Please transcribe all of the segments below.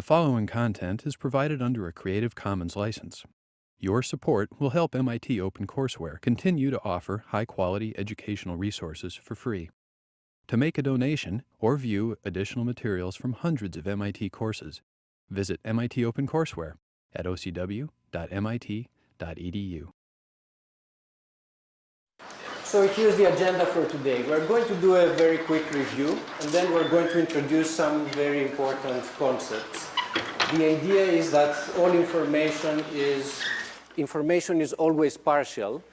following content is provided under a Creative Commons license. Your support will help MIT OpenCourseWare continue to offer high-quality educational resources for free. To make a donation or view additional materials from hundreds of MIT courses, visit MIT OpenCourseWare at ocw.mit.edu. So here's the agenda for today. We're going to do a very quick review, and then we're going to introduce some very important concepts. The idea is that all information is always partial,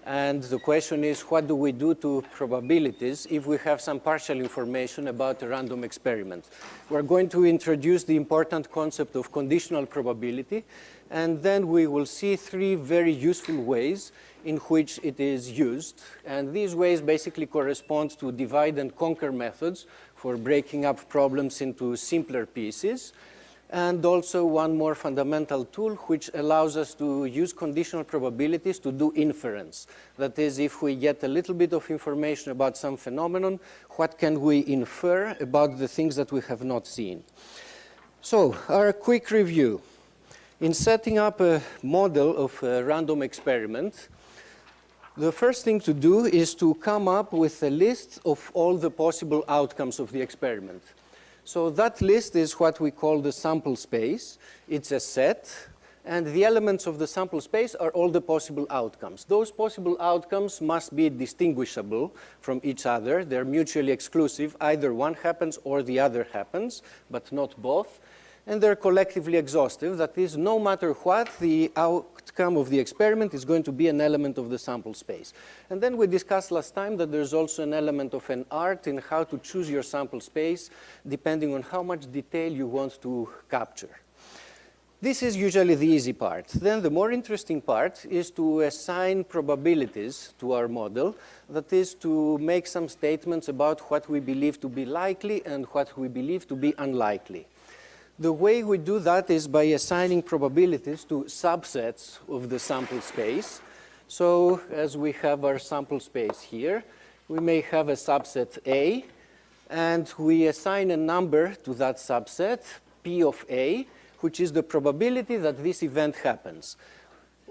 and the question is, what do we do to probabilities if we have some partial information about a random experiment? We're going to introduce the important concept of conditional probability, and then we will see three very useful ways in which it is used. And these ways basically correspond to divide and conquer methods for breaking up problems into simpler pieces. And also one more fundamental tool which allows us to use conditional probabilities to do inference. That is, if we get a little bit of information about some phenomenon, what can we infer about the things that we have not seen? So, our quick review. In setting up a model of a random experiment, the first thing to do is to come up with a list of all the possible outcomes of the experiment. So that list is what we call the sample space. It's a set, and the elements of the sample space are all the possible outcomes. Those possible outcomes must be distinguishable from each other. They're mutually exclusive. Either one happens or the other happens, but not both. And they're collectively exhaustive. That is, no matter what, the outcome of the experiment is going to be an element of the sample space. And then we discussed last time that there's also an element of an art in how to choose your sample space, depending on how much detail you want to capture. This is usually the easy part. Then the more interesting part is to assign probabilities to our model. That is, to make some statements about what we believe to be likely and what we believe to be unlikely. The way we do that is by assigning probabilities to subsets of the sample space. So as we have our sample space here, we may have a subset A, and we assign a number to that subset, P of A, which is the probability that this event happens.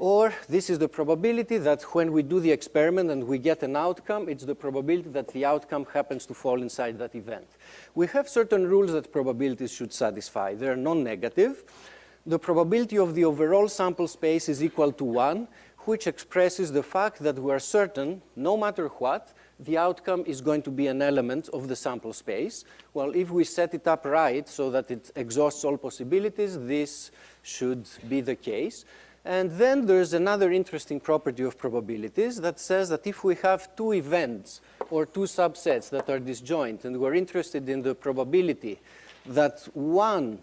Or this is the probability that when we do the experiment and we get an outcome, it's the probability that the outcome happens to fall inside that event. We have certain rules that probabilities should satisfy. They're non-negative. The probability of the overall sample space is equal to 1, which expresses the fact that we are certain, no matter what, the outcome is going to be an element of the sample space. Well, if we set it up right so that it exhausts all possibilities, this should be the case. And then there's another interesting property of probabilities that says that if we have two events or two subsets that are disjoint, and we're interested in the probability that one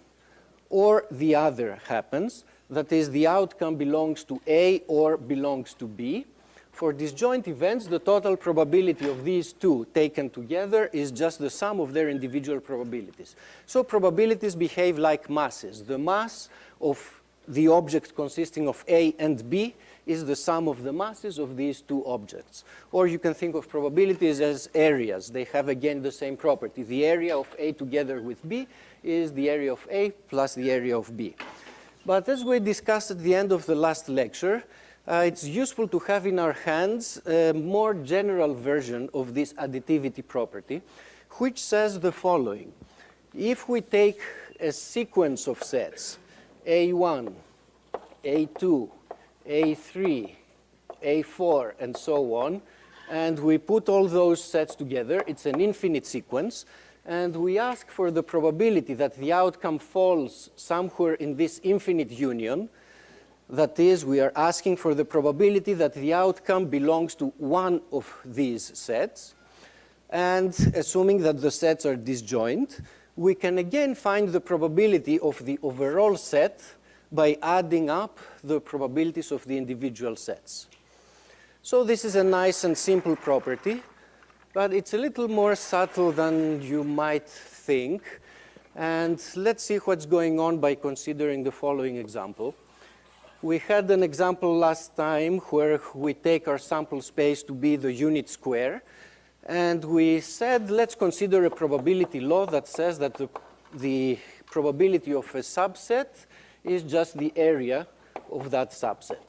or the other happens, that is, the outcome belongs to A or belongs to B, for disjoint events, the total probability of these two taken together is just the sum of their individual probabilities. So probabilities behave like masses. The mass of the object consisting of A and B is the sum of the masses of these two objects. Or you can think of probabilities as areas. They have, again, the same property. The area of A together with B is the area of A plus the area of B. But as we discussed at the end of the last lecture, it's useful to have in our hands a more general version of this additivity property, which says the following. If we take a sequence of sets, A1, A2, A3, A4, and so on, and we put all those sets together, it's an infinite sequence, and we ask for the probability that the outcome falls somewhere in this infinite union. That is, we are asking for the probability that the outcome belongs to one of these sets, and assuming that the sets are disjoint, we can again find the probability of the overall set by adding up the probabilities of the individual sets. So this is a nice and simple property, but it's a little more subtle than you might think. And let's see what's going on by considering the following example. We had an example last time where we take our sample space to be the unit square. And we said, let's consider a probability law that says that the probability of a subset is just the area of that subset.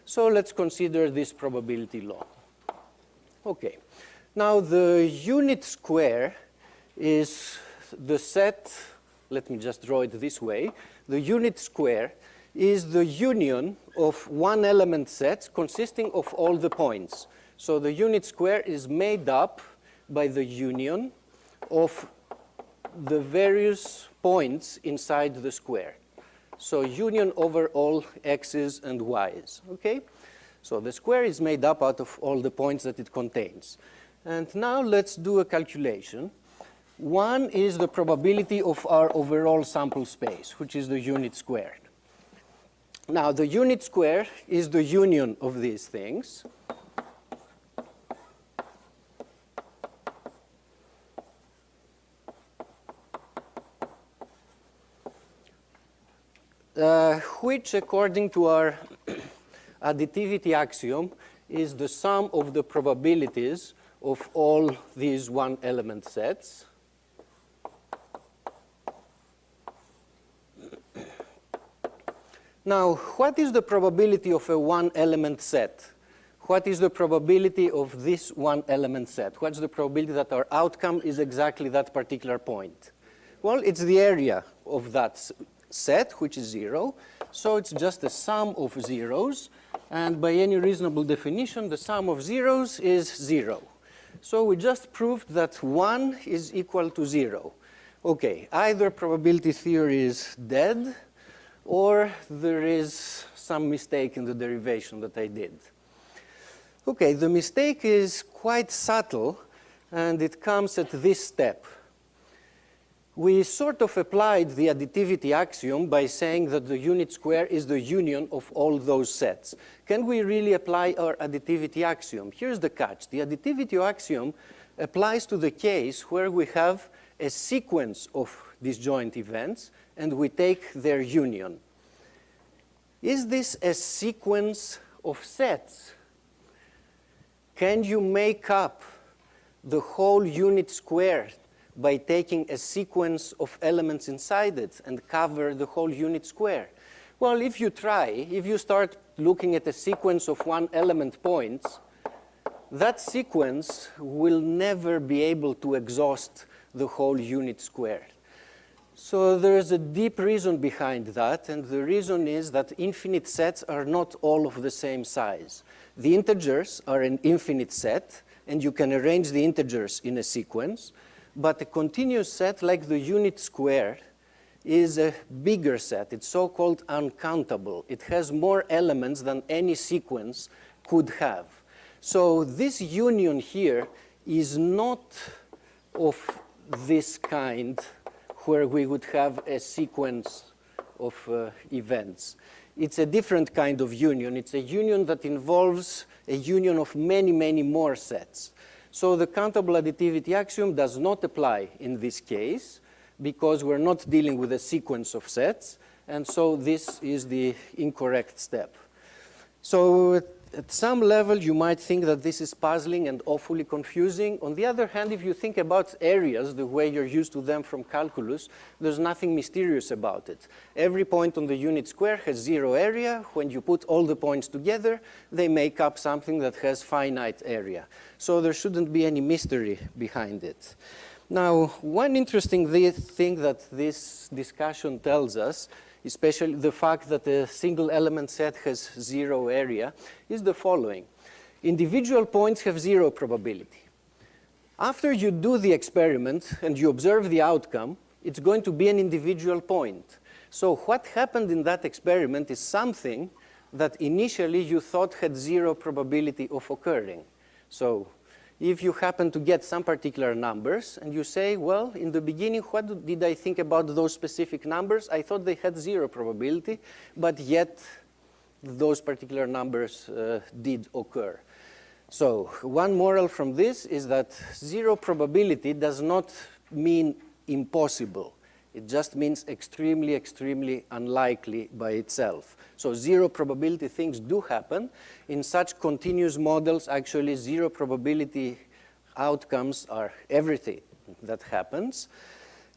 So let's consider this probability law. Okay. Now the unit square is the set, let me just draw it this way. The unit square is the union of one element sets consisting of all the points. So the unit square is made up by the union of the various points inside the square. So union over all x's and y's, okay? So the square is made up out of all the points that it contains. And now let's do a calculation. 1 is the probability of our overall sample space, which is the unit squared. Now the unit square is the union of these things. Which, according to our additivity axiom, is the sum of the probabilities of all these one-element sets. Now, what is the probability of a one-element set? What is the probability of this one-element set? What's the probability that our outcome is exactly that particular point? Well, it's the area of that set, which is 0. So it's just the sum of zeros. And by any reasonable definition, the sum of zeros is 0. So we just proved that 1 is equal to 0. Okay, either probability theory is dead, or there is some mistake in the derivation that I did. Okay, the mistake is quite subtle, and it comes at this step. We sort of applied the additivity axiom by saying that the unit square is the union of all those sets. Can we really apply our additivity axiom? Here's the catch. The additivity axiom applies to the case where we have a sequence of disjoint events, and we take their union. Is this a sequence of sets? Can you make up the whole unit square by taking a sequence of elements inside it and cover the whole unit square? Well, if you try, if you start looking at a sequence of one-element points, that sequence will never be able to exhaust the whole unit square. So there is a deep reason behind that, and the reason is that infinite sets are not all of the same size. The integers are an infinite set, and you can arrange the integers in a sequence, but a continuous set like the unit square is a bigger set. It's so-called uncountable. It has more elements than any sequence could have. So this union here is not of this kind where we would have a sequence of events. It's a different kind of union. It's a union that involves a union of many, many more sets. So the countable additivity axiom does not apply in this case because we're not dealing with a sequence of sets, and so this is the incorrect step. So at some level, you might think that this is puzzling and awfully confusing. On the other hand, if you think about areas the way you're used to them from calculus, there's nothing mysterious about it. Every point on the unit square has 0 area. When you put all the points together, they make up something that has finite area. So there shouldn't be any mystery behind it. Now, one interesting thing that this discussion tells us, especially the fact that a single element set has 0 area, is the following. Individual points have 0 probability. After you do the experiment and you observe the outcome, it's going to be an individual point. So what happened in that experiment is something that initially you thought had 0 probability of occurring. So if you happen to get some particular numbers and you say, well, in the beginning, what did I think about those specific numbers? I thought they had 0 probability, but yet those particular numbers did occur. So one moral from this is that 0 probability does not mean impossible. It just means extremely, extremely unlikely by itself. So 0 probability things do happen. In such continuous models, actually 0 probability outcomes are everything that happens.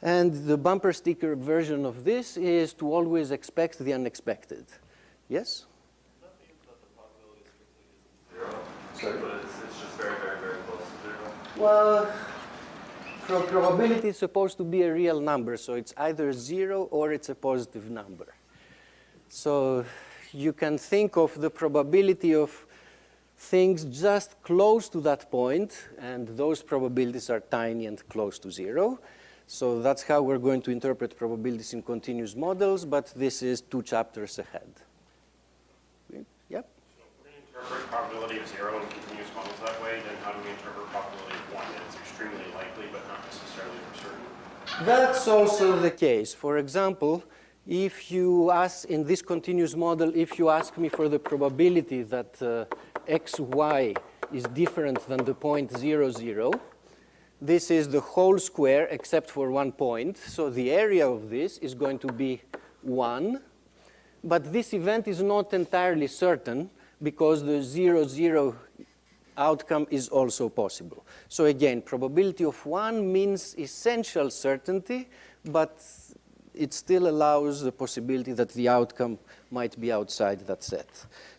And the bumper sticker version of this is to always expect the unexpected. Yes? That means that the probability strictly isn't zero. Sorry? But it's just very, very, very close to zero. Well, probability is supposed to be a real number, so it's either 0 or it's a positive number. So you can think of the probability of things just close to that point, and those probabilities are tiny and close to 0. So that's how we're going to interpret probabilities in continuous models, but this is 2 chapters ahead. Yep? So if we're going to interpret probability of 0 in continuous models that way, then how do we interpret probability of 1? That it's extremely likely, but not necessarily for certain. That's also the case. For example, if you ask, in this continuous model, if you ask me for the probability that xy is different than the point 0, 0, this is the whole square except for 1 point. So the area of this is going to be 1. But this event is not entirely certain because the 0, 0 outcome is also possible. So again, probability of 1 means essential certainty, but it still allows the possibility that the outcome might be outside that set.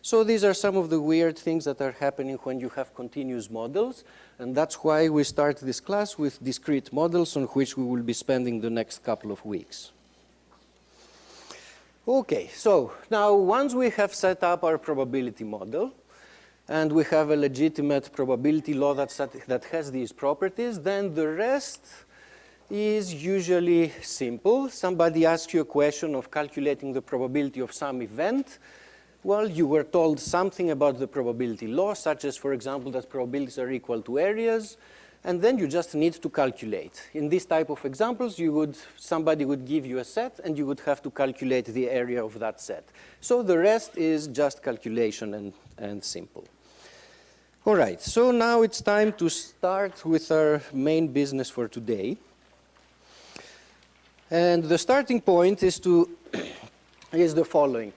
So these are some of the weird things that are happening when you have continuous models, and that's why we start this class with discrete models on which we will be spending the next couple of weeks. Okay, so now once we have set up our probability model, and we have a legitimate probability law that has these properties, then the rest is usually simple. Somebody asks you a question of calculating the probability of some event. Well, you were told something about the probability law, such as, for example, that probabilities are equal to areas, and then you just need to calculate. In this type of examples, somebody would give you a set, and you would have to calculate the area of that set. So the rest is just calculation and simple. All right, so now it's time to start with our main business for today. And the starting point is the following.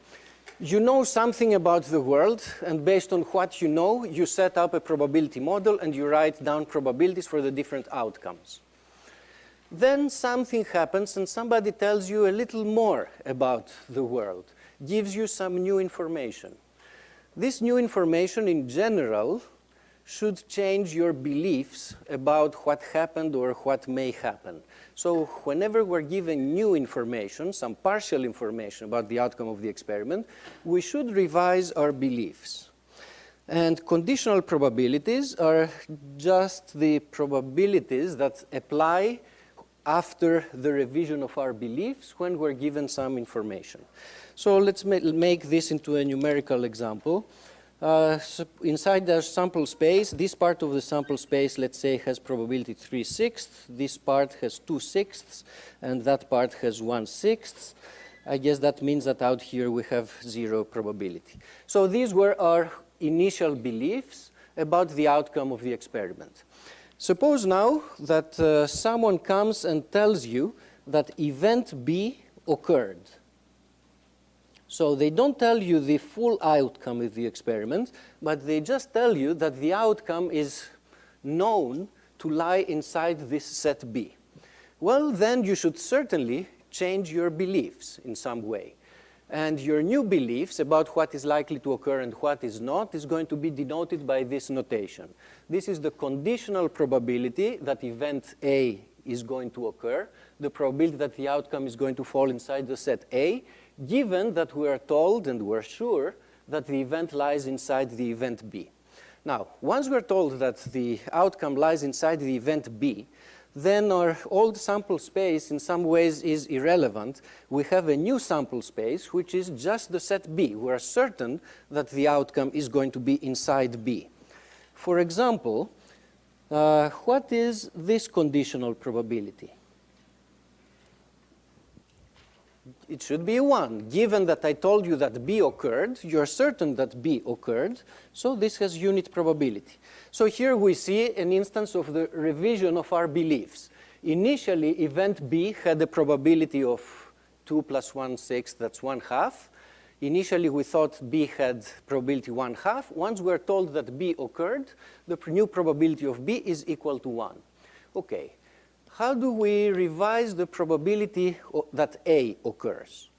You know something about the world, and based on what you know, you set up a probability model and you write down probabilities for the different outcomes. Then something happens and somebody tells you a little more about the world, gives you some new information. This new information in general should change your beliefs about what happened or what may happen. So whenever we're given new information, some partial information about the outcome of the experiment, we should revise our beliefs. And conditional probabilities are just the probabilities that apply after the revision of our beliefs when we're given some information. So let's make this into a numerical example. Inside the sample space, this part of the sample space, let's say, has probability 3/6. This part has 2/6, and that part has 1/6. I guess that means that out here we have 0 probability. So these were our initial beliefs about the outcome of the experiment. Suppose now that someone comes and tells you that event B occurred. So they don't tell you the full outcome of the experiment, but they just tell you that the outcome is known to lie inside this set B. Well, then you should certainly change your beliefs in some way. And your new beliefs about what is likely to occur and what is not is going to be denoted by this notation. This is the conditional probability that event A is going to occur, the probability that the outcome is going to fall inside the set A, given that we are told and we're sure that the event lies inside the event B. Now, once we're told that the outcome lies inside the event B, then our old sample space in some ways is irrelevant. We have a new sample space, which is just the set B. We're certain that the outcome is going to be inside B. For example, what is this conditional probability? It should be 1. Given that I told you that B occurred, you're certain that B occurred, so this has unit probability. So here we see an instance of the revision of our beliefs. Initially, event B had a probability of 2 plus 1/6, that's 1/2. Initially, we thought B had probability 1/2. Once we're told that B occurred, the new probability of B is equal to 1. Okay. how do we revise the probability that A occurs?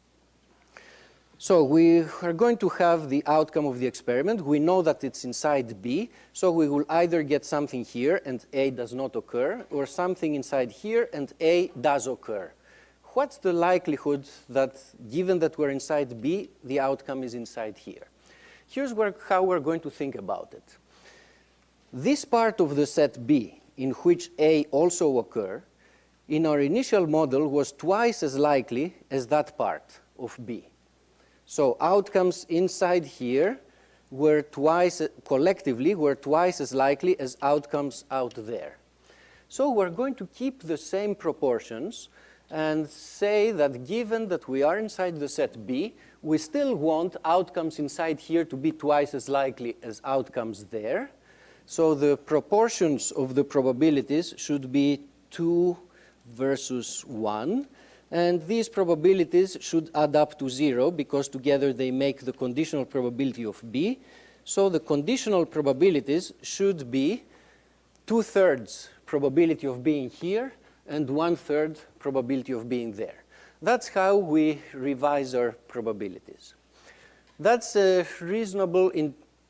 So we are going to have the outcome of the experiment. We know that it's inside B, so we will either get something here and A does not occur, or something inside here and A does occur. What's the likelihood that, given that we're inside B, the outcome is inside here? Here's how we're going to think about it. This part of the set B, in which A also occur, in our initial model was twice as likely as that part of B. So outcomes inside here were collectively were twice as likely as outcomes out there. So we're going to keep the same proportions and say that given that we are inside the set B, we still want outcomes inside here to be twice as likely as outcomes there. So the proportions of the probabilities should be 2 versus 1. And these probabilities should add up to 0 because together they make the conditional probability of B. So the conditional probabilities should be 2/3 probability of being here and 1/3 probability of being there. That's how we revise our probabilities. That's a reasonable,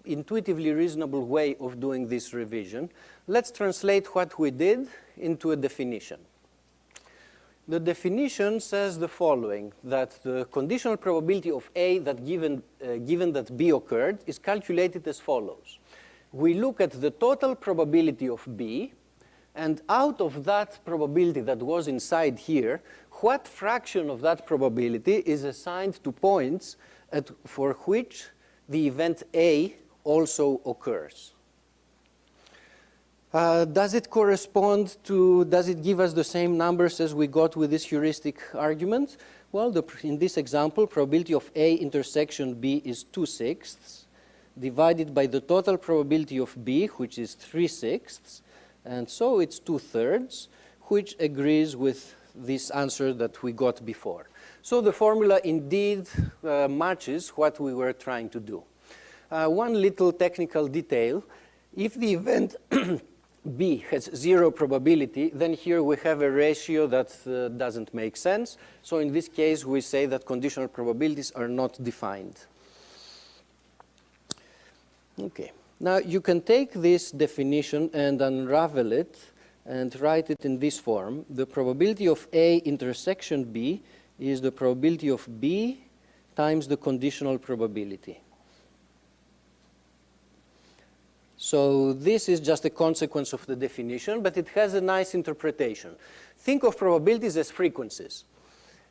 intuitively reasonable way of doing this revision. Let's translate what we did into a definition. The definition says the following, that the conditional probability of A that given that B occurred is calculated as follows. We look at the total probability of B, and out of that probability that was inside here, what fraction of that probability is assigned to points for which the event A also occurs. Does it correspond to, does it give us the same numbers as we got with this heuristic argument? Well, in this example, probability of A intersection B is 2/6 divided by the total probability of B, which is 3/6, and so it's 2/3, which agrees with this answer that we got before. So the formula indeed matches what we were trying to do. One little technical detail, if the event B has 0 probability, then here we have a ratio that doesn't make sense. So in this case, we say that conditional probabilities are not defined. Okay, now you can take this definition and unravel it and write it in this form. The probability of A intersection B is the probability of B times the conditional probability. So this is just a consequence of the definition, but it has a nice interpretation. Think of probabilities as frequencies.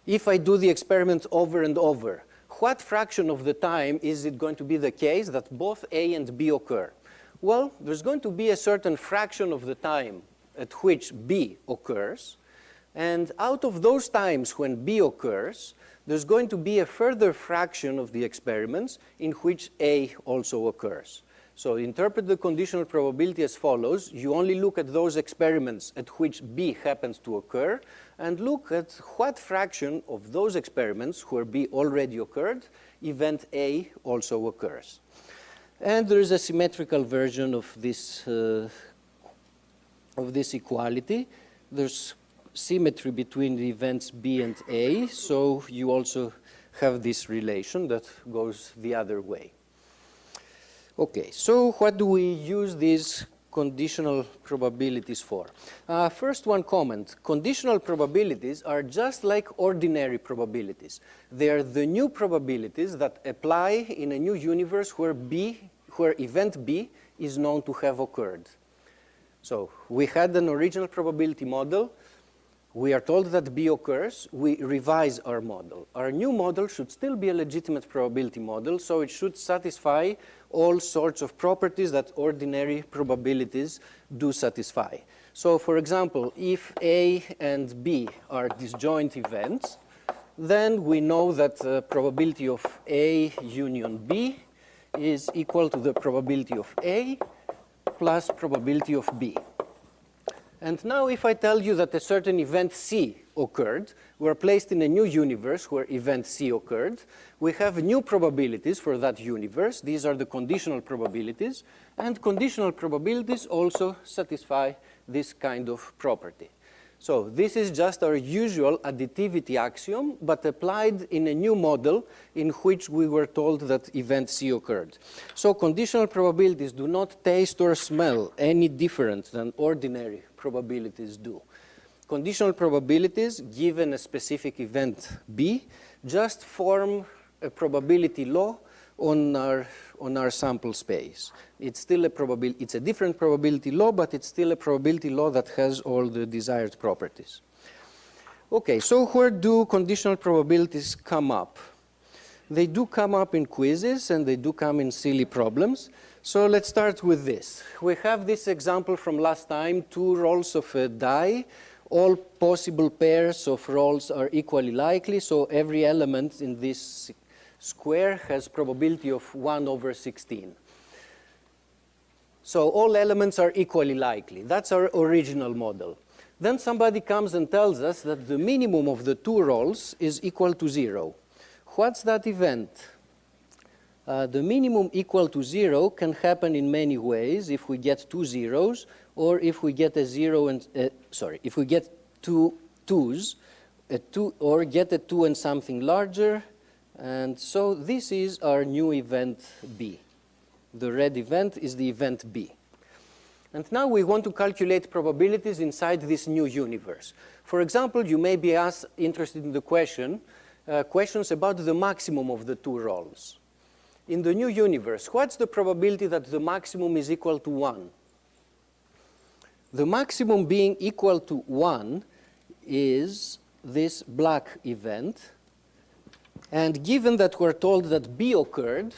If I do the experiment over and over, what fraction of the time is it going to be the case that both A and B occur? Well, there's going to be a certain fraction of the time at which B occurs, and out of those times when B occurs, there's going to be a further fraction of the experiments in which A also occurs. So interpret the conditional probability as follows. You only look at those experiments at which B happens to occur, and look at what fraction of those experiments where B already occurred, event A also occurs. And there is a symmetrical version of this equality. There's symmetry between the events B and A, so you also have this relation that goes the other way. Okay, so what do we use these conditional probabilities for? First, one comment. Conditional probabilities are just like ordinary probabilities. They are the new probabilities that apply in a new universe where event B is known to have occurred. So we had an original probability model. We are told that B occurs. We revise our model. Our new model should still be a legitimate probability model, so it should satisfy all sorts of properties that ordinary probabilities do satisfy. So for example, if A and B are disjoint events, then we know that the probability of A union B is equal to the probability of A plus probability of B. And now if I tell you that a certain event C occurred, we're placed in a new universe where event C occurred. We have new probabilities for that universe. These are the conditional probabilities. And conditional probabilities also satisfy this kind of property. So this is just our usual additivity axiom, but applied in a new model in which we were told that event C occurred. So conditional probabilities do not taste or smell any different than ordinary probabilities do. Conditional probabilities, given a specific event B, just form a probability law on our sample space. It's still it's a different probability law, but it's still a probability law that has all the desired properties. Okay, so where do conditional probabilities come up? They do come up in quizzes, and they do come in silly problems. So let's start with this. We have this example from last time, 2 rolls of a die. All possible pairs of rolls are equally likely, so every element in this square has probability of 1 over 16. So all elements are equally likely. That's our original model. Then somebody comes and tells us that the minimum of the 2 rolls is equal to 0. What's that event? The minimum equal to 0 can happen in many ways if we get 2 zeros, or if we get a 0 and, if we get 2 twos, or get a 2 and something larger. And so this is our new event B. The red event is the event B. And now we want to calculate probabilities inside this new universe. For example, you may be interested in the questions about the maximum of the 2 rolls. In the new universe, what's the probability that the maximum is equal to 1? The maximum being equal to 1 is this black event. And given that we're told that B occurred,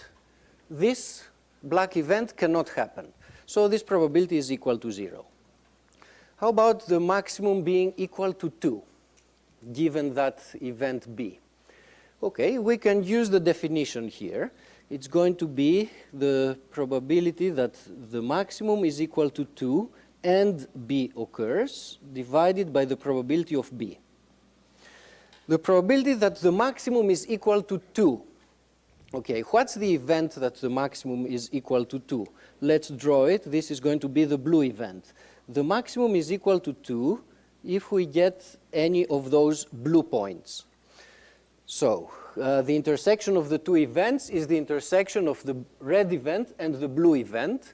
this black event cannot happen. So this probability is equal to 0. How about the maximum being equal to 2, given that event B? Okay, we can use the definition here. It's going to be the probability that the maximum is equal to 2 and B occurs, divided by the probability of B. The probability that the maximum is equal to 2. Okay, what's the event that the maximum is equal to 2? Let's draw it. This is going to be the blue event. The maximum is equal to 2 if we get any of those blue points. So the intersection of the 2 events is the intersection of the red event and the blue event.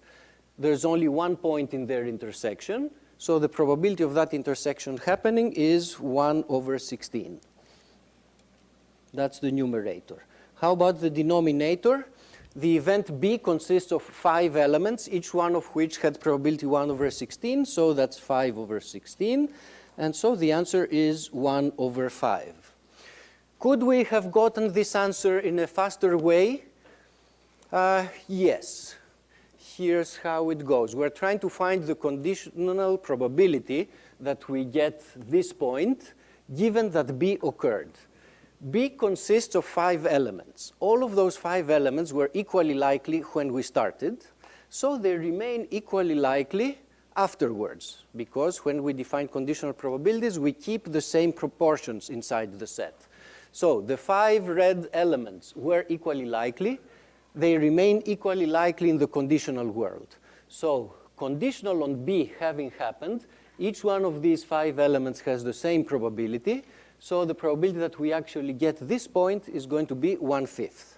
There's only 1 point in their intersection. So the probability of that intersection happening is 1 over 16. That's the numerator. How about the denominator? The event B consists of 5 elements, each one of which had probability 1 over 16, so that's 5 over 16. And so the answer is 1 over 5. Could we have gotten this answer in a faster way? Yes. Here's how it goes. We're trying to find the conditional probability that we get this point, given that B occurred. B consists of 5 elements. All of those 5 elements were equally likely when we started, so they remain equally likely afterwards, because when we define conditional probabilities, we keep the same proportions inside the set. So the 5 red elements were equally likely. They remain equally likely in the conditional world. So conditional on B having happened, each one of these 5 elements has the same probability. So the probability that we actually get this point is going to be 1/5.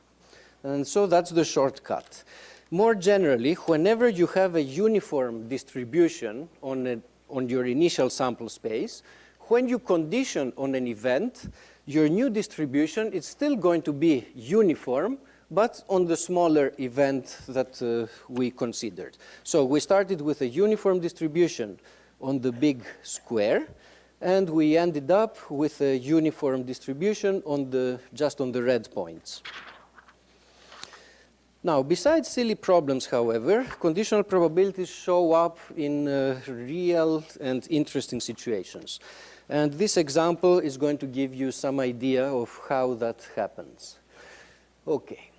And so that's the shortcut. More generally, whenever you have a uniform distribution on your initial sample space, when you condition on an event, your new distribution is still going to be uniform, but on the smaller event that we considered. So we started with a uniform distribution on the big square, and we ended up with a uniform distribution just on the red points. Now, besides silly problems, however, conditional probabilities show up in real and interesting situations. And this example is going to give you some idea of how that happens. Okay.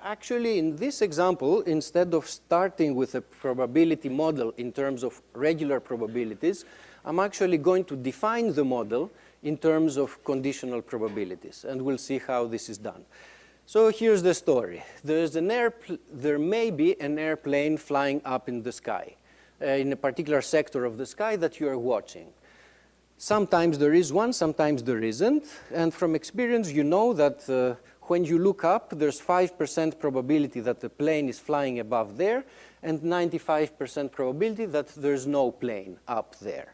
Actually, in this example, instead of starting with a probability model in terms of regular probabilities, I'm actually going to define the model in terms of conditional probabilities, and we'll see how this is done. So here's the story. There may be an airplane flying up in the sky, in a particular sector of the sky that you are watching. Sometimes there is one, sometimes there isn't. And from experience, you know that when you look up, there's 5% probability that the plane is flying above there, and 95% probability that there's no plane up there.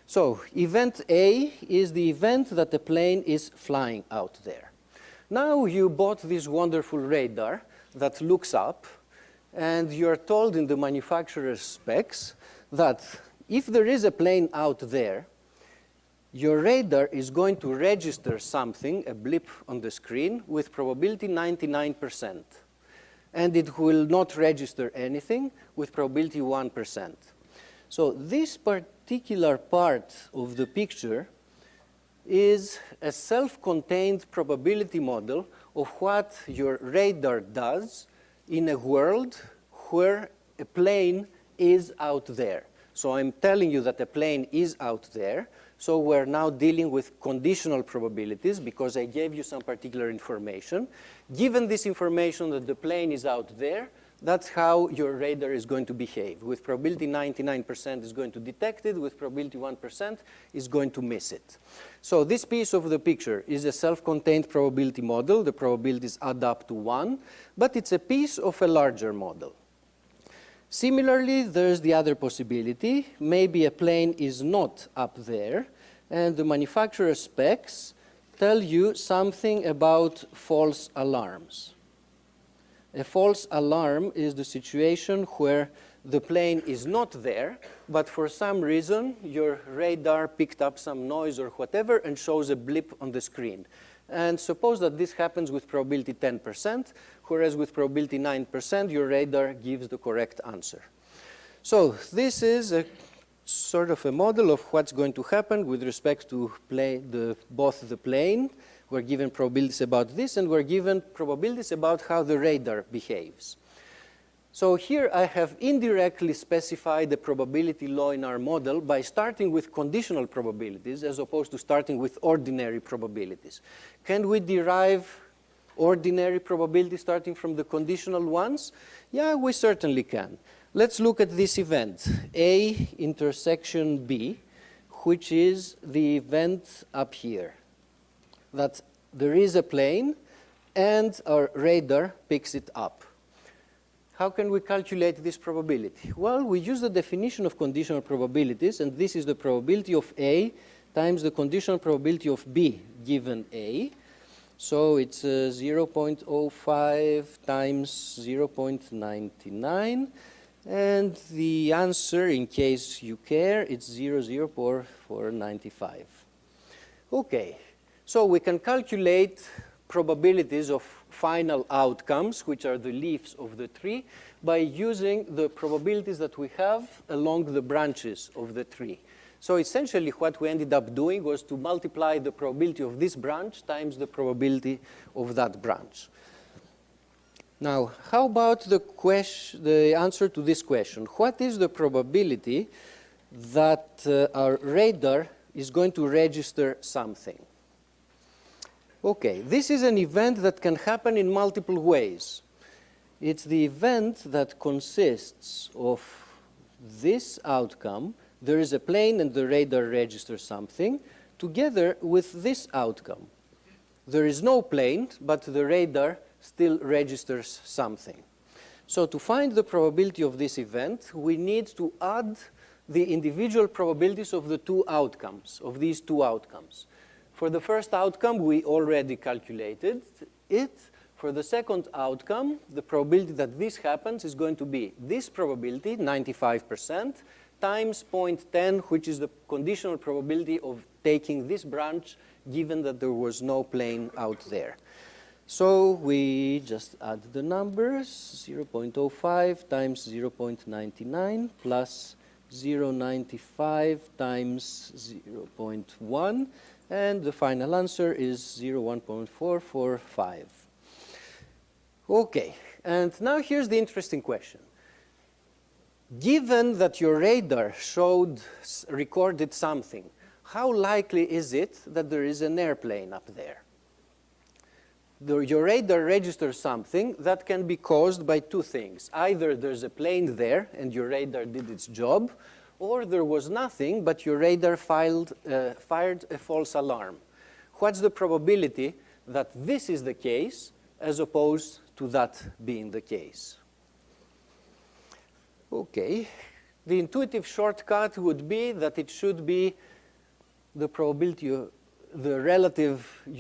So event A is the event that the plane is flying out there. Now you bought this wonderful radar that looks up, and you're told in the manufacturer's specs that if there is a plane out there, your radar is going to register something, a blip on the screen, with probability 99%. And it will not register anything with probability 1%. So this particular part of the picture is a self-contained probability model of what your radar does in a world where a plane is out there. So I'm telling you that a plane is out there. So we're now dealing with conditional probabilities because I gave you some particular information. Given this information that the plane is out there, that's how your radar is going to behave. With probability 99% is going to detect it. With probability 1% is going to miss it. So this piece of the picture is a self-contained probability model. The probabilities add up to 1. But it's a piece of a larger model. Similarly, there's the other possibility. Maybe a plane is not up there, and the manufacturer specs tell you something about false alarms. A false alarm is the situation where the plane is not there, but for some reason, your radar picked up some noise or whatever and shows a blip on the screen. And suppose that this happens with probability 10%, whereas with probability 9%, your radar gives the correct answer. So this is a sort of a model of what's going to happen with respect to both the plane. We're given probabilities about this, and we're given probabilities about how the radar behaves. So here I have indirectly specified the probability law in our model by starting with conditional probabilities as opposed to starting with ordinary probabilities. Can we derive ordinary probability starting from the conditional ones? Yeah, we certainly can. Let's look at this event, A intersection B, which is the event up here, that there is a plane and our radar picks it up. How can we calculate this probability? Well, we use the definition of conditional probabilities, and this is the probability of A times the conditional probability of B given A. So it's 0.05 times 0.99. And the answer, in case you care, it's 0.0495. OK, so we can calculate probabilities of final outcomes, which are the leaves of the tree, by using the probabilities that we have along the branches of the tree. So essentially what we ended up doing was to multiply the probability of this branch times the probability of that branch. Now, how about the answer to this question? What is the probability that our radar is going to register something? OK, this is an event that can happen in multiple ways. It's the event that consists of this outcome. There is a plane and the radar registers something, together with this outcome. There is no plane, but the radar still registers something. So to find the probability of this event, we need to add the individual probabilities of the two outcomes, of these two outcomes. For the first outcome, we already calculated it. For the second outcome, the probability that this happens is going to be this probability, 95%, times 0.10, which is the conditional probability of taking this branch, given that there was no plane out there. So we just add the numbers, 0.05 times 0.99 plus 0.95 times 0.1. And the final answer is 1.445. OK, and now here's the interesting question. Given that your radar recorded something, how likely is it that there is an airplane up there? Your radar registers something that can be caused by two things. Either there's a plane there and your radar did its job, or there was nothing, but your radar fired a false alarm. What's the probability that this is the case as opposed to that being the case? Okay, the intuitive shortcut would be that it should be the probability, you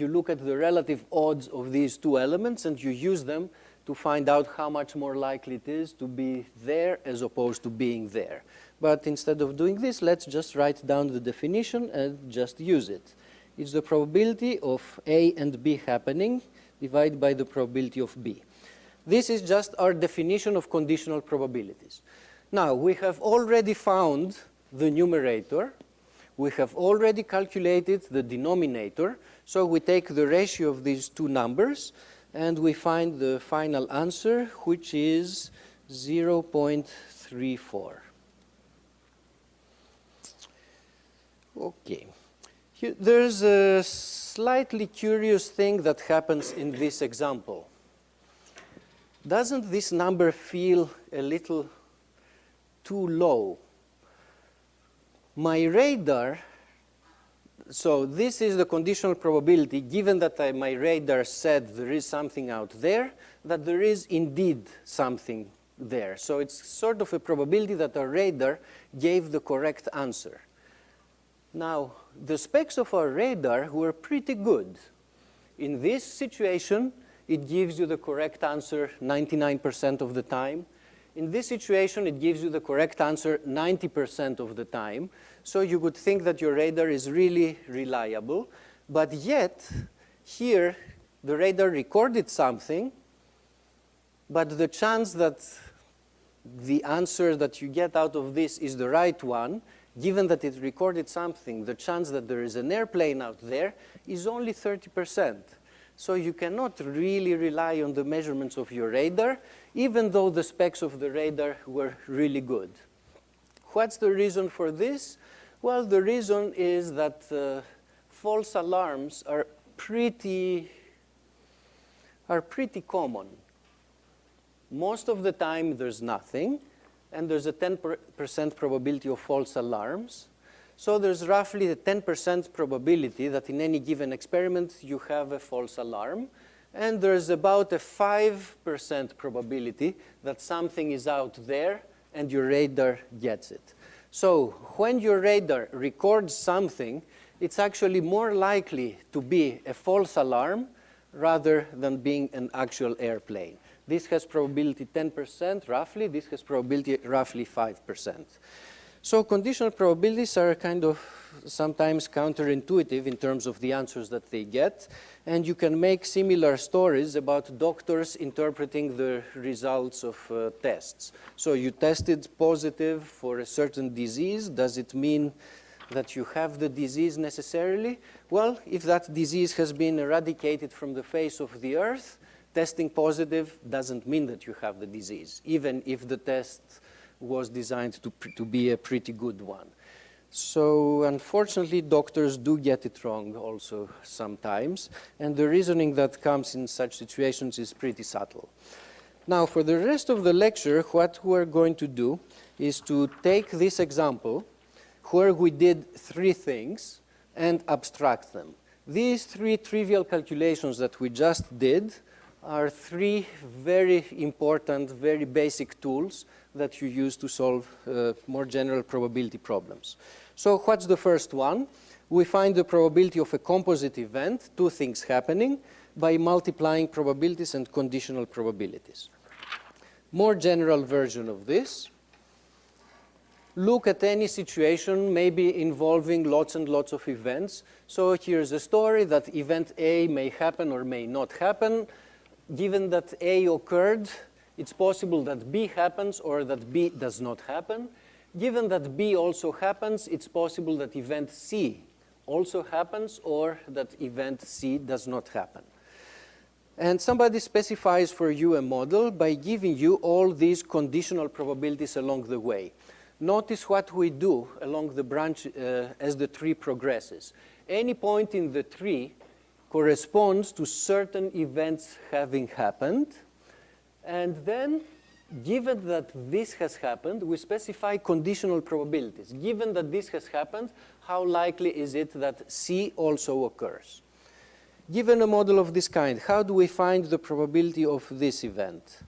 look at the relative odds of these two elements and you use them to find out how much more likely it is to be there as opposed to being there. But instead of doing this, let's just write down the definition and just use it. It's the probability of A and B happening divided by the probability of B. This is just our definition of conditional probabilities. Now, we have already found the numerator. We have already calculated the denominator. So we take the ratio of these two numbers, and we find the final answer, which is 0.34. Okay. There's a slightly curious thing that happens in this example. Doesn't this number feel a little too low? My radar, so this is the conditional probability, given that my radar said there is something out there, that there is indeed something there. So it's sort of a probability that our radar gave the correct answer. Now, the specs of our radar were pretty good. In this situation, it gives you the correct answer 99% of the time. In this situation, it gives you the correct answer 90% of the time. So you would think that your radar is really reliable. But yet, here, the radar recorded something, but the chance that the answer that you get out of this is the right one, given that it recorded something, the chance that there is an airplane out there is only 30%. So you cannot really rely on the measurements of your radar, even though the specs of the radar were really good. What's the reason for this? Well, the reason is that false alarms are pretty common. Most of the time, there's nothing, and there's a 10% probability of false alarms. So there's roughly a 10% probability that in any given experiment you have a false alarm. And there's about a 5% probability that something is out there and your radar gets it. So when your radar records something, it's actually more likely to be a false alarm rather than being an actual airplane. This has probability 10% roughly. This has probability roughly 5%. So conditional probabilities are kind of sometimes counterintuitive in terms of the answers that they get. And you can make similar stories about doctors interpreting the results of tests. So you tested positive for a certain disease. Does it mean that you have the disease necessarily? Well, if that disease has been eradicated from the face of the earth, testing positive doesn't mean that you have the disease, even if the test was designed to be a pretty good one. So unfortunately, doctors do get it wrong also sometimes. And the reasoning that comes in such situations is pretty subtle. Now, for the rest of the lecture, what we're going to do is to take this example where we did three things and abstract them. These three trivial calculations that we just did are three very important, very basic tools that you use to solve more general probability problems. So what's the first one? We find the probability of a composite event, two things happening, by multiplying probabilities and conditional probabilities. More general version of this. Look at any situation, maybe involving lots and lots of events. So here's a story that event A may happen or may not happen. Given that A occurred, it's possible that B happens or that B does not happen. Given that B also happens, it's possible that event C also happens or that event C does not happen. And somebody specifies for you a model by giving you all these conditional probabilities along the way. Notice what we do along the branch as the tree progresses. Any point in the tree corresponds to certain events having happened. And then given that this has happened, we specify conditional probabilities. Given that this has happened, how likely is it that C also occurs? Given a model of this kind, how do we find the probability of this event?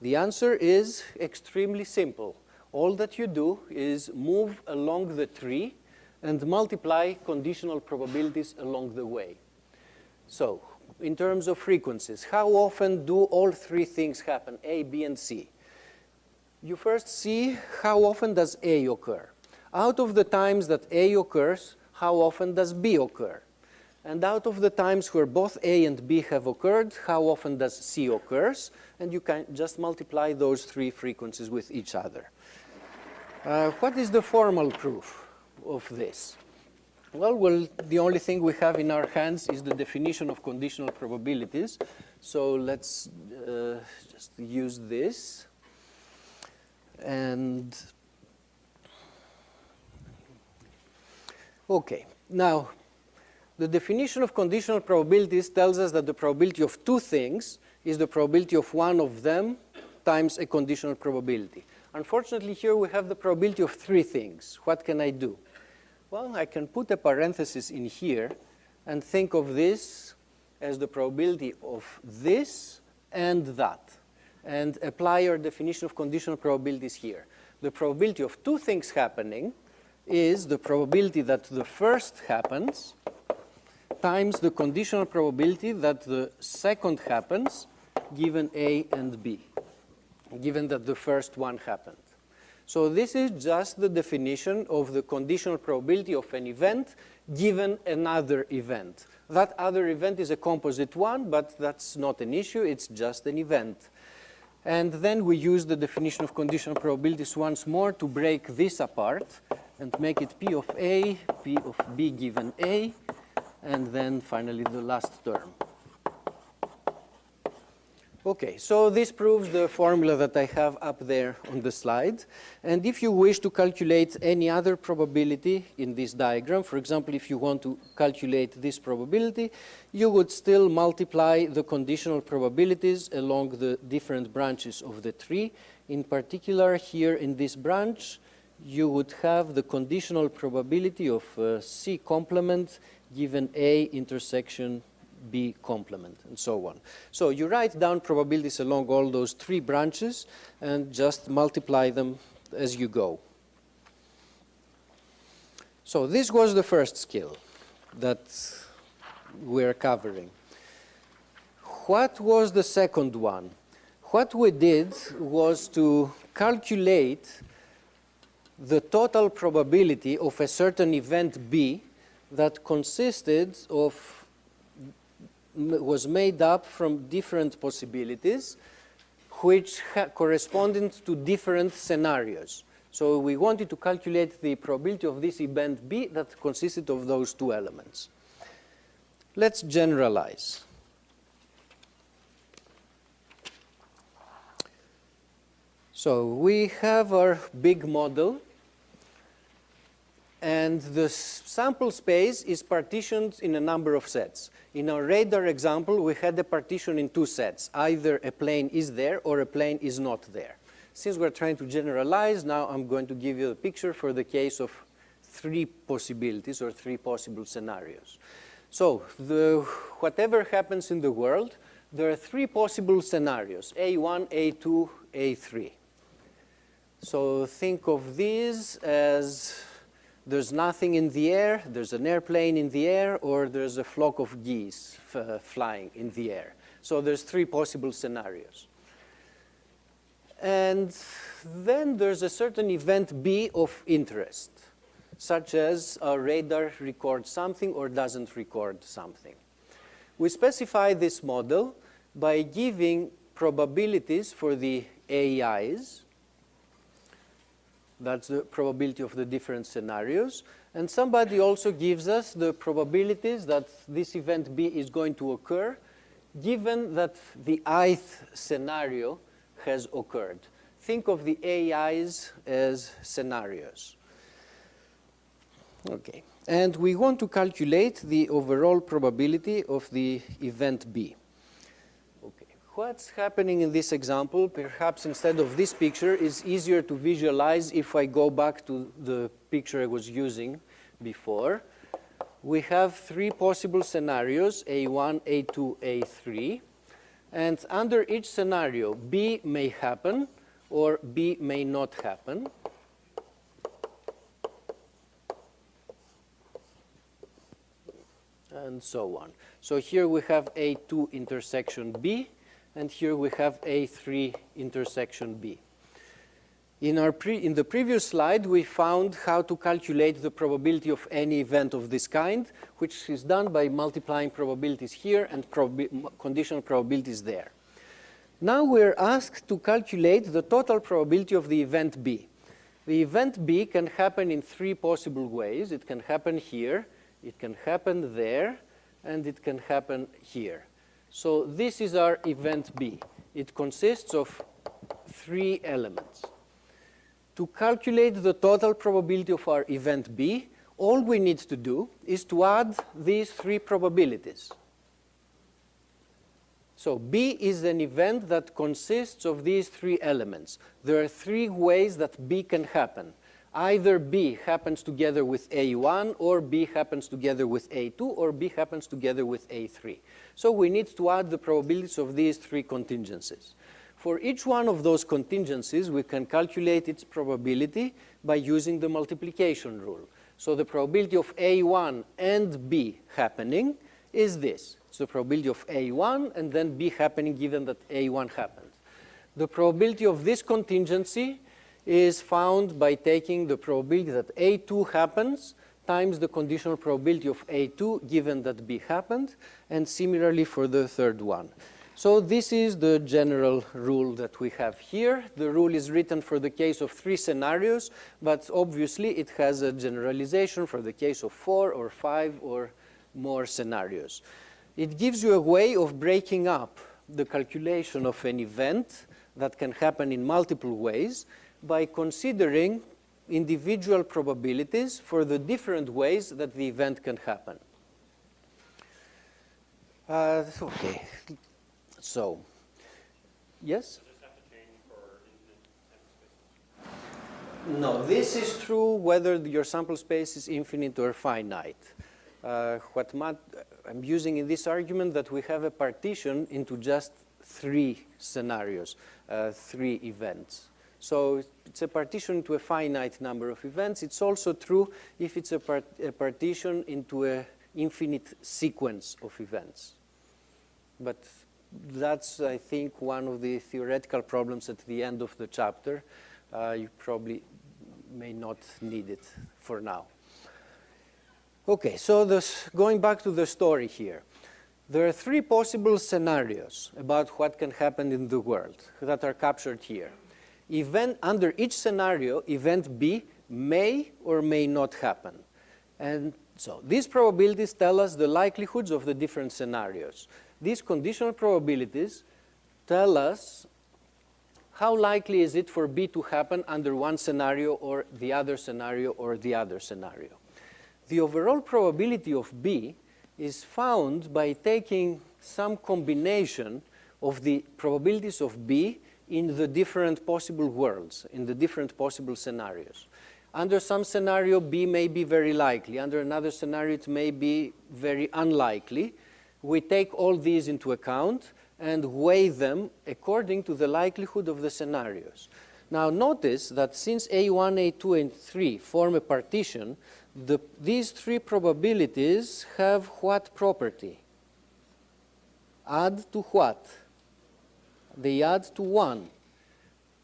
The answer is extremely simple. All that you do is move along the tree and multiply conditional probabilities along the way. So, in terms of frequencies, how often do all three things happen, A, B, and C? You first see how often does A occur. Out of the times that A occurs, how often does B occur? And out of the times where both A and B have occurred, how often does C occurs? And you can just multiply those three frequencies with each other. What is the formal proof of this? Well, the only thing we have in our hands is the definition of conditional probabilities. So let's just use this. And OK, now the definition of conditional probabilities tells us that the probability of two things is the probability of one of them times a conditional probability. Unfortunately, here we have the probability of three things. What can I do? Well, I can put a parenthesis in here and think of this as the probability of this and that, and apply our definition of conditional probabilities here. The probability of two things happening is the probability that the first happens times the conditional probability that the second happens given A and B, given that the first one happened. So this is just the definition of the conditional probability of an event given another event. That other event is a composite one, but that's not an issue. It's just an event. And then we use the definition of conditional probabilities once more to break this apart and make it P of A, P of B given A, and then finally the last term. OK, so this proves the formula that I have up there on the slide. And if you wish to calculate any other probability in this diagram, for example, if you want to calculate this probability, you would still multiply the conditional probabilities along the different branches of the tree. In particular, here in this branch, you would have the conditional probability of C complement given A intersection B complement, and so on. So you write down probabilities along all those three branches and just multiply them as you go. So this was the first skill that we're covering. What was the second one? What we did was to calculate the total probability of a certain event B that consisted of was made up from different possibilities which corresponded to different scenarios. So we wanted to calculate the probability of this event B that consisted of those two elements. Let's generalize. So we have our big model, and the sample space is partitioned in a number of sets. In our radar example, we had a partition in two sets. Either a plane is there or a plane is not there. Since we're trying to generalize, now I'm going to give you a picture for the case of three possibilities or three possible scenarios. So whatever happens in the world, there are three possible scenarios, A1, A2, A3. So think of these as there's nothing in the air, there's an airplane in the air, or there's a flock of geese flying in the air. So there's three possible scenarios. And then there's a certain event B of interest, such as our radar records something or doesn't record something. We specify this model by giving probabilities for the AIs. That's the probability of the different scenarios. And somebody also gives us the probabilities that this event B is going to occur, given that the ith scenario has occurred. Think of the AIs as scenarios. OK. And we want to calculate the overall probability of the event B. OK. what's happening in this example, perhaps instead of this picture, is easier to visualize if I go back to the picture I was using before. We have three possible scenarios, A1, A2, A3. And under each scenario, B may happen or B may not happen. And so on. So here we have A2 intersection B, and here we have A3 intersection B. In the previous slide, we found how to calculate the probability of any event of this kind, which is done by multiplying probabilities here and conditional probabilities there. Now we're asked to calculate the total probability of the event B. The event B can happen in three possible ways. It can happen here, it can happen there, and it can happen here. So this is our event B. It consists of three elements. To calculate the total probability of our event B, all we need to do is to add these three probabilities. So B is an event that consists of these three elements. There are three ways that B can happen. Either B happens together with A1, or B happens together with A2, or B happens together with A3. So we need to add the probabilities of these three contingencies. For each one of those contingencies, we can calculate its probability by using the multiplication rule. So the probability of A1 and B happening is this. It's the probability of A1 and then B happening given that A1 happened. The probability of this contingency is found by taking the probability that A2 happens times the conditional probability of A2 given that B happened, and similarly for the third one. So this is the general rule that we have here. The rule is written for the case of three scenarios, but obviously it has a generalization for the case of 4 or 5 or more scenarios. It gives you a way of breaking up the calculation of an event that can happen in multiple ways by considering individual probabilities for the different ways that the event can happen. Okay. So, yes? Does this have to change for infinite sample spaces? No, this is true whether your sample space is infinite or finite. I'm using in this argument that we have a partition into just three scenarios, three events. So it's a partition into a finite number of events. It's also true if it's a partition into an infinite sequence of events. But that's, I think, one of the theoretical problems at the end of the chapter. You probably may not need it for now. Okay, so going back to the story here. There are three possible scenarios about what can happen in the world that are captured here. Under each scenario, event B may or may not happen. And so these probabilities tell us the likelihoods of the different scenarios. These conditional probabilities tell us how likely is it for B to happen under one scenario or the other scenario or the other scenario. The overall probability of B is found by taking some combination of the probabilities of B in the different possible worlds, in the different possible scenarios. Under some scenario, B may be very likely. Under another scenario, it may be very unlikely. We take all these into account and weigh them according to the likelihood of the scenarios. Now notice that since A1, A2, and 3 form a partition, these three probabilities have what property? Add to what? They add to 1,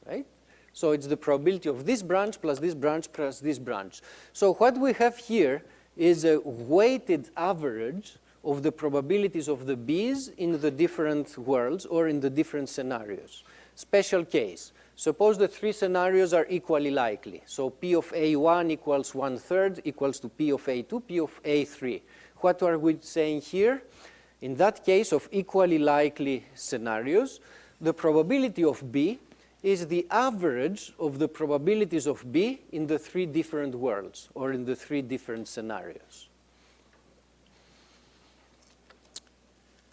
right? So it's the probability of this branch plus this branch plus this branch. So what we have here is a weighted average of the probabilities of the B's in the different worlds or in the different scenarios. Special case. Suppose the three scenarios are equally likely. So P of A1 equals 1/3 equals to P of A2, P of A3. What are we saying here? In that case of equally likely scenarios, the probability of B is the average of the probabilities of B in the three different worlds or in the three different scenarios.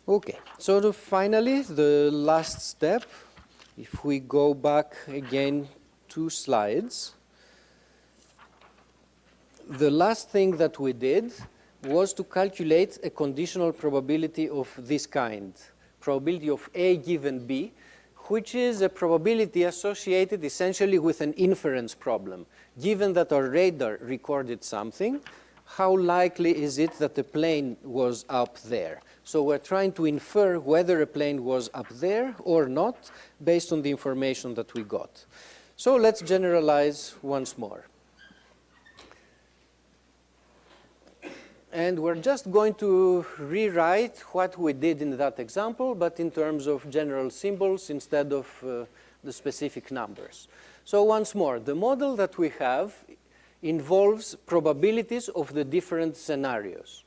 Okay, so finally, the last step, if we go back again 2 slides, the last thing that we did was to calculate a conditional probability of this kind, probability of A given B, which is a probability associated essentially with an inference problem. Given that our radar recorded something, how likely is it that the plane was up there? So we're trying to infer whether a plane was up there or not based on the information that we got. So let's generalize once more. And we're just going to rewrite what we did in that example, but in terms of general symbols instead of the specific numbers. So once more, the model that we have involves probabilities of the different scenarios.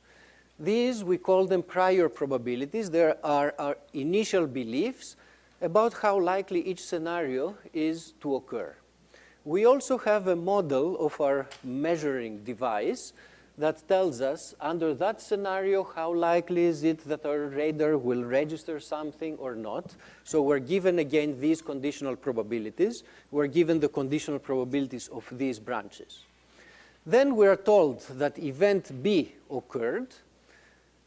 These, we call them prior probabilities. There are our initial beliefs about how likely each scenario is to occur. We also have a model of our measuring device that tells us, under that scenario, how likely is it that our radar will register something or not. So we're given, again, these conditional probabilities. We're given the conditional probabilities of these branches. Then we're told that event B occurred.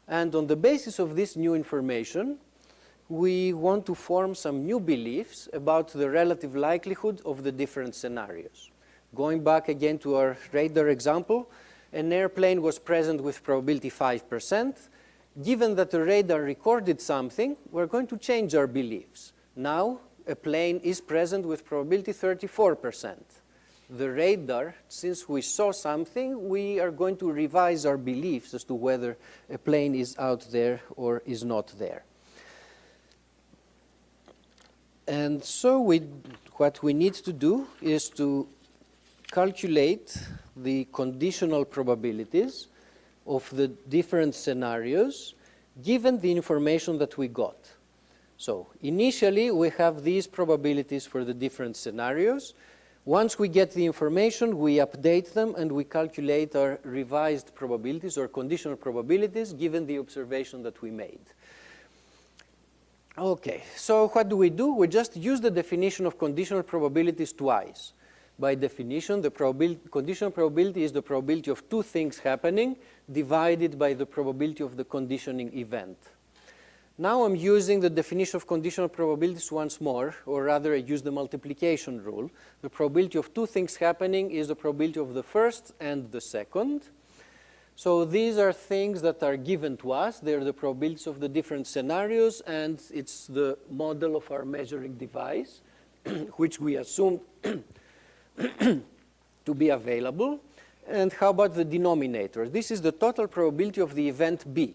And on the basis of this new information, we want to form some new beliefs about the relative likelihood of the different scenarios. Going back again to our radar example, an airplane was present with probability 5%. Given that the radar recorded something, we're going to change our beliefs. Now, a plane is present with probability 34%. The radar, since we saw something, we are going to revise our beliefs as to whether a plane is out there or is not there. And so what we need to do is to calculate the conditional probabilities of the different scenarios given the information that we got. So initially, we have these probabilities for the different scenarios. Once we get the information, we update them and we calculate our revised probabilities or conditional probabilities given the observation that we made. Okay, so what do? We just use the definition of conditional probabilities twice. By definition, the conditional probability is the probability of 2 things happening divided by the probability of the conditioning event. Now I'm using the definition of conditional probabilities once more, or rather I use the multiplication rule. The probability of 2 things happening is the probability of the first and the second. So these are things that are given to us. They're the probabilities of the different scenarios, and it's the model of our measuring device, which we assume to be available. And how about the denominator? This is the total probability of the event B.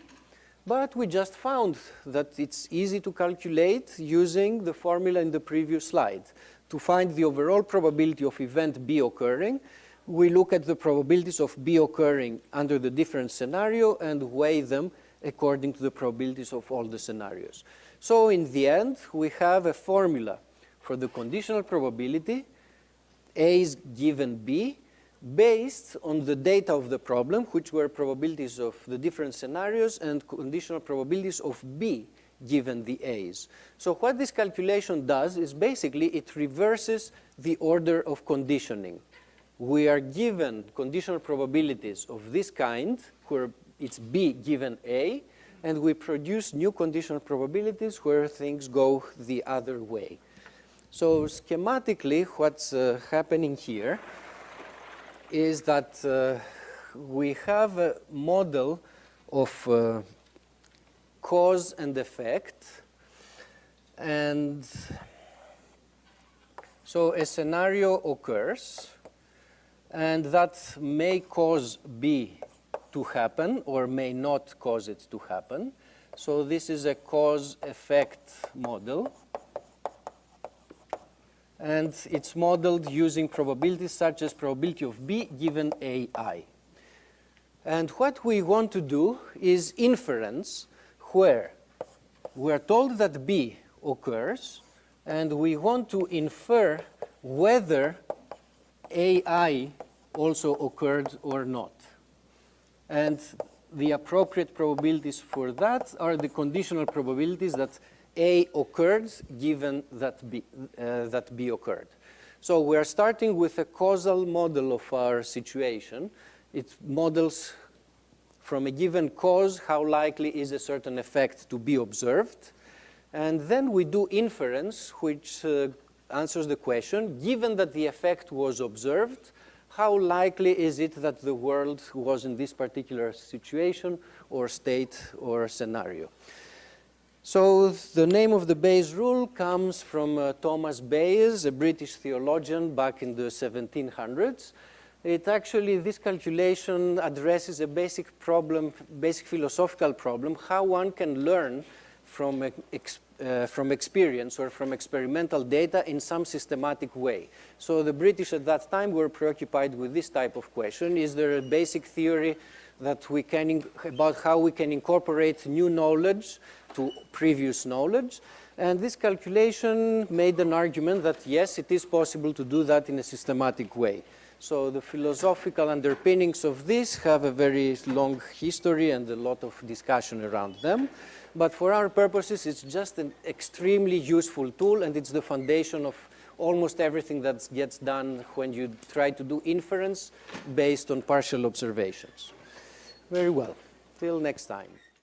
But we just found that it's easy to calculate using the formula in the previous slide. To find the overall probability of event B occurring, we look at the probabilities of B occurring under the different scenario and weigh them according to the probabilities of all the scenarios. So in the end, we have a formula for the conditional probability, A is given B, based on the data of the problem, which were probabilities of the different scenarios and conditional probabilities of B given the A's. So what this calculation does is basically it reverses the order of conditioning. We are given conditional probabilities of this kind, where it's B given A, and we produce new conditional probabilities where things go the other way. So schematically, what's happening here is that we have a model of cause and effect. And so a scenario occurs, and that may cause B to happen or may not cause it to happen. So this is a cause-effect model. And it's modeled using probabilities such as probability of B given AI. And what we want to do is inference, where we're told that B occurs, and we want to infer whether AI also occurred or not. And the appropriate probabilities for that are the conditional probabilities that A occurred given that B occurred. So we're starting with a causal model of our situation. It models from a given cause how likely is a certain effect to be observed. And then we do inference, which answers the question, given that the effect was observed, how likely is it that the world was in this particular situation or state or scenario? So the name of the Bayes rule comes from Thomas Bayes, a British theologian back in the 1700s. It actually, this calculation addresses a basic problem, basic philosophical problem, how one can learn from experience or from experimental data in some systematic way. So the British at that time were preoccupied with this type of question. Is there a basic theory that we can, about how we can incorporate new knowledge to previous knowledge? And this calculation made an argument that yes, it is possible to do that in a systematic way. So the philosophical underpinnings of this have a very long history and a lot of discussion around them. But for our purposes, it's just an extremely useful tool, and it's the foundation of almost everything that gets done when you try to do inference based on partial observations. Very well. Till next time.